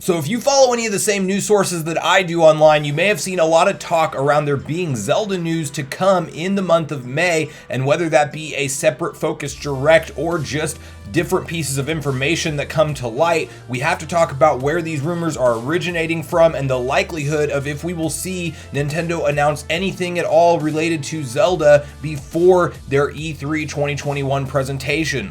So if you follow any of the same news sources that I do online, you may have seen a lot of talk around there being Zelda news to come in the month of May, and whether that be a separate focused direct or just different pieces of information that come to light, we have to talk about where these rumors are originating from and the likelihood of if we will see Nintendo announce anything at all related to Zelda before their E3 2021 presentation.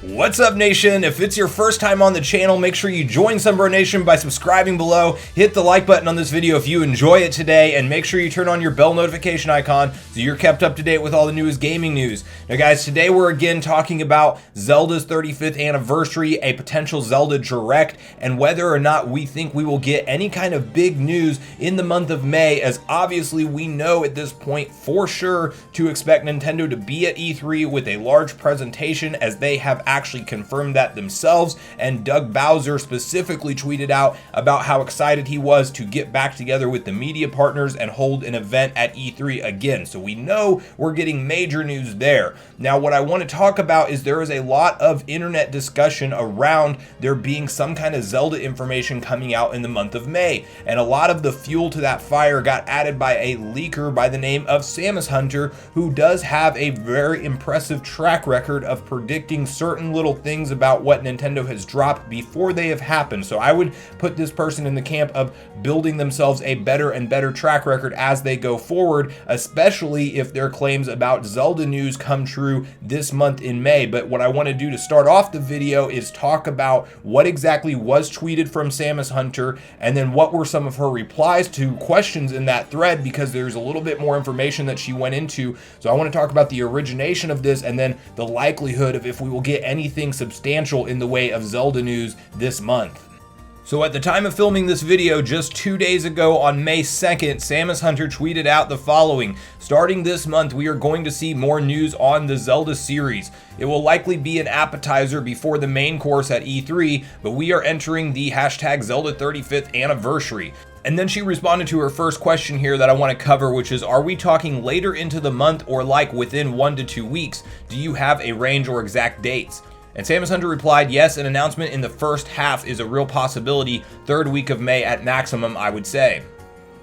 What's up, Nation? If it's your first time on the channel, make sure you join Sunbro Nation by subscribing below. Hit the like button on this video if you enjoy it today, and make sure you turn on your bell notification icon so you're kept up to date with all the newest gaming news. Now guys, today we're again talking about Zelda's 35th anniversary, a potential Zelda Direct, and whether or not we think we will get any kind of big news in the month of May, as obviously we know at this point for sure to expect Nintendo to be at E3 with a large presentation, as they have actually confirmed that themselves, and Doug Bowser specifically tweeted out about how excited he was to get back together with the media partners and hold an event at E3 again. So we know we're getting major news there. Now what I want to talk about is there is a lot of internet discussion around there being some kind of Zelda information coming out in the month of May, and a lot of the fuel to that fire got added by a leaker by the name of Samus Hunter, who does have a very impressive track record of predicting certain little things about what Nintendo has dropped before they have happened. So I would put this person in the camp of building themselves a better and better track record as they go forward, especially if their claims about Zelda news come true this month in May. But what I want to do to start off the video is talk about what exactly was tweeted from Samus Hunter, and then what were some of her replies to questions in that thread, because there's a little bit more information that she went into. So I want to talk about the origination of this, and then the likelihood of if we will get anything substantial in the way of Zelda news this month. So at the time of filming this video, just 2 days ago on May 2nd, Samus Hunter tweeted out the following: starting this month, we are going to see more news on the Zelda series. It will likely be an appetizer before the main course at E3, but we are entering the hashtag Zelda 35th anniversary. And then she responded to her first question here that I want to cover, which is, are we talking later into the month or like within 1 to 2 weeks? Do you have a range or exact dates? And Samus Hunter replied, yes, an announcement in the first half is a real possibility, 3rd week of May at maximum, I would say.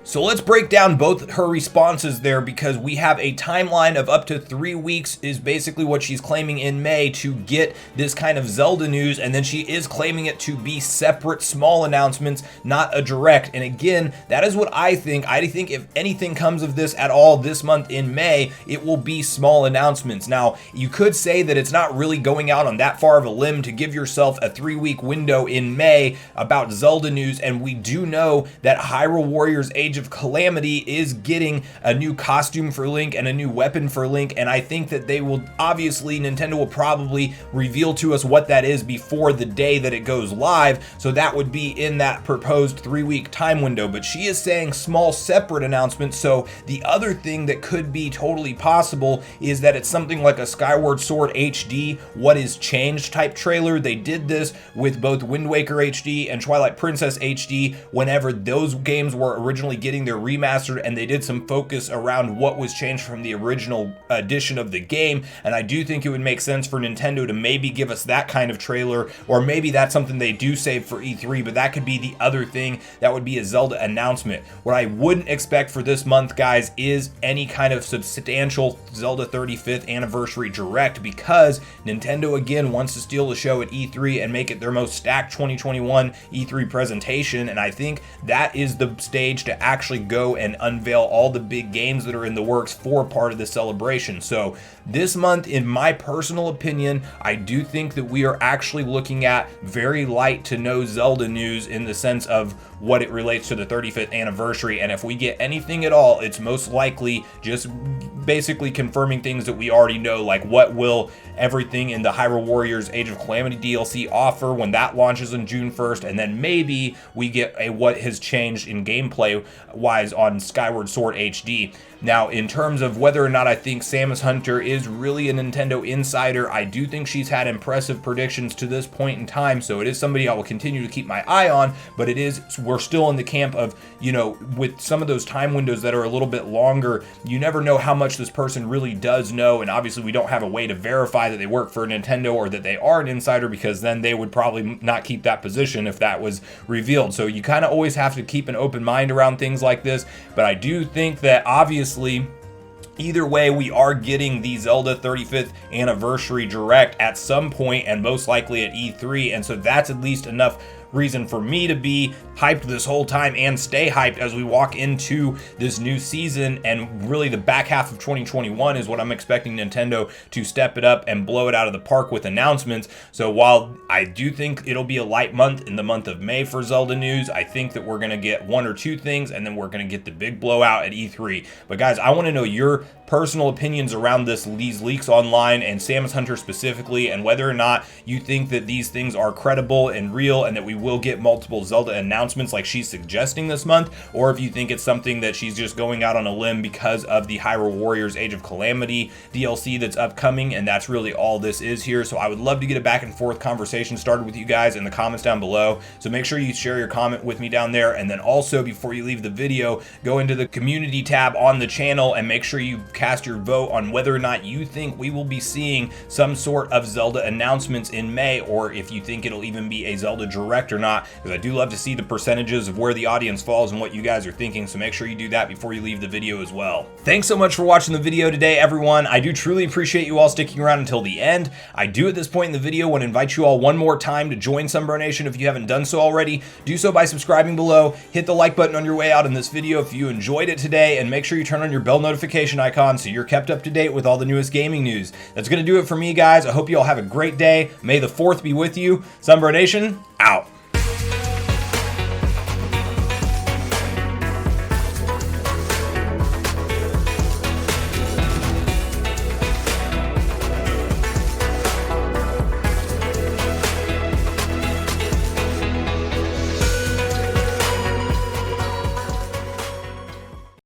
So let's break down both her responses there, because we have a timeline of up to 3 weeks is basically what she's claiming in May to get this kind of Zelda news, and then she is claiming it to be separate small announcements, not a direct. And again, that is what I think. I think if anything comes of this at all this month in May, it will be small announcements. Now, you could say that it's not really going out on that far of a limb to give yourself a 3-week window in May about Zelda news, and we do know that Hyrule Warriors Age of Calamity is getting a new costume for Link and a new weapon for Link, and I think that they will, obviously Nintendo will probably reveal to us what that is before the day that it goes live, so that would be in that proposed 3-week time window. But she is saying small separate announcements, so the other thing that could be totally possible is that it's something like a Skyward Sword HD What Is Changed type trailer. They did this with both Wind Waker HD and Twilight Princess HD whenever those games were originally getting their remastered, and they did some focus around what was changed from the original edition of the game. And I do think it would make sense for Nintendo to maybe give us that kind of trailer, or maybe that's something they do save for E3, but that could be the other thing that would be a Zelda announcement. What I wouldn't expect for this month, guys, is any kind of substantial Zelda 35th anniversary direct, because Nintendo again wants to steal the show at E3 and make it their most stacked 2021 E3 presentation, and I think that is the stage to actually go and unveil all the big games that are in the works for part of the celebration. So this month, in my personal opinion, I do think that we are actually looking at very light to no Zelda news in the sense of what it relates to the 35th anniversary, and if we get anything at all, it's most likely just basically confirming things that we already know, like what will everything in the Hyrule Warriors Age of Calamity DLC offer when that launches on June 1st, and then maybe we get a what has changed in gameplay wise on Skyward Sword HD. Now, in terms of whether or not I think Samus Hunter is really a Nintendo insider, I do think she's had impressive predictions to this point in time, so it is somebody I will continue to keep my eye on, but it is we're still in the camp of, you know, with some of those time windows that are a little bit longer, you never know how much this person really does know, and obviously we don't have a way to verify that they work for Nintendo or that they are an insider, because then they would probably not keep that position if that was revealed. So you kind of always have to keep an open mind around things like this, but I do think that obviously either way, we are getting the Zelda 35th anniversary direct at some point, and most likely at E3, and so that's at least enough reason for me to be hyped this whole time and stay hyped as we walk into this new season. And really the back half of 2021 is what I'm expecting Nintendo to step it up and blow it out of the park with announcements. So while I do think it'll be a light month in the month of May for Zelda news, I think that we're going to get one or two things, and then we're going to get the big blowout at E3. But guys, I want to know your personal opinions around these leaks online, and Samus Hunter specifically, and whether or not you think that these things are credible and real, and that we will get multiple Zelda announcements like she's suggesting this month, or if you think it's something that she's just going out on a limb because of the Hyrule Warriors Age of Calamity DLC that's upcoming, and that's really all this is here. So I would love to get a back and forth conversation started with you guys in the comments down below. So make sure you share your comment with me down there, and then also before you leave the video, go into the community tab on the channel and make sure you cast your vote on whether or not you think we will be seeing some sort of Zelda announcements in May, or if you think it'll even be a Zelda Direct or not, because I do love to see the percentages of where the audience falls and what you guys are thinking, so make sure you do that before you leave the video as well. Thanks so much for watching the video today, everyone. I do truly appreciate you all sticking around until the end. I do at this point in the video want to invite you all one more time to join Sunbro Nation if you haven't done so already. Do so by subscribing below, hit the like button on your way out in this video if you enjoyed it today, and make sure you turn on your bell notification icon so you're kept up to date with all the newest gaming news. That's going to do it for me, guys. I hope you all have a great day. May the 4th be with you. Sunbro Nation, out.